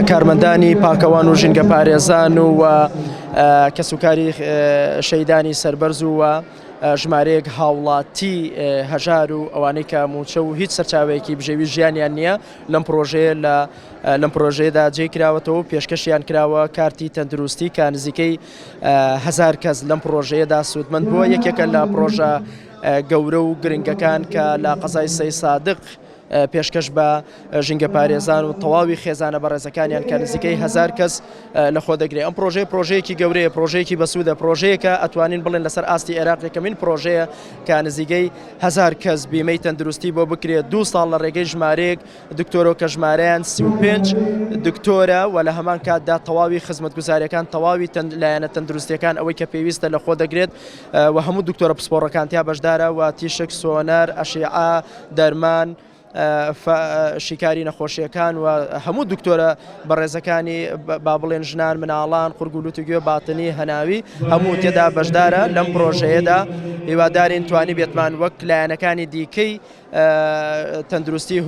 کارمەندانی پاکەوان و ژینگە پارێزان و کەسوکاری شەیدانی سەربەرز و ژمارەیەک هاوڵاتی هەژار و ئەوانەی کە موچە و هیچ سەرچاوەیەکی بژێوی ژیانیان نییە لەم پرۆژەیەدا جێکراوەتەوە و پێشکەشیان کراوە کارتی تەندروستی کە نزیکەی 1000 کەس لەم پرۆژەیەدا سوودمەند بووە. یەکێکە لە پرۆژە گەورە و گرنگەکان کە لە قەزای سەی سادق پێشکەش بە ژینگە پارێزان و تەواوی خێزانە بەڕێزەکانیان کە نزیکەی 1000 کەس لەخۆ دەگرێت. ئەم پرۆژەیەکی گەورەیە، پرۆژەیەکی بەسوودە، پرۆژەیەکە ئەتوانین بڵێن لەسەر ئاستی عێراق یەکەمین پرۆژەیە کە نزیکەی 1000 کەس بیمەی تەندروستی بۆ بکرێت. 2 ساڵ لە ڕێگەی ژمارەیەک دکتۆرۆ کە ژمارەیان 35 دکتۆرە و لە هەمان کاتدا تەواوی خزمەتگوزاریەکان تەواوی لایەنە تەندروستیەکان ئەوەی کە پێویستە لەخۆ دەگرێت و هەموو دکتۆرە پسپۆڕەکان تیا بەشدارە و تیشک، سۆنەر، ئەشعە، دەرمان، شیکاری نەخۆشیەکان و هەموو دکتۆرە بەڕێزەکانی با بڵێن ژنان، مناڵان، قورگولوت و گوێ باتنی، هەناوی هەموو تێدا بەشدارە. لەم پرۆژەیەدا هیوادارین توانی بێتمان وەک لایەنەکانی دیکەی تەندروستی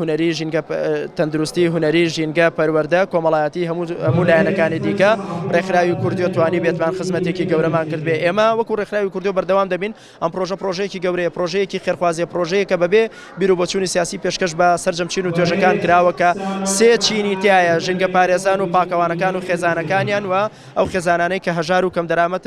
هونەری ژینگە پەروەردە کۆمەڵایەتی هەموو لایەنەکانی دیکە ڕێکخراوی کوردی توانی بێتمان خزمەتێکی گەورەمان کرد بێ. ئێمە وەکو ڕێکخراوی کوردی بەردەوام دەبین ئەم پرۆژەیەکی گەورەیە، پرۆژەیەکی خێرخوازیە، پرۆژەیەکە بەبێ بیر و بۆچوونی سیاسی پێشکەش بە سەرجەمچین و توێژەکان کراوە کە 3 چینی تایە: ژینگە پارێزان و پاکەوانەکان و خێزانەکانیان و ئەو خێزانانەی کە هەژار و کەم دەرامەت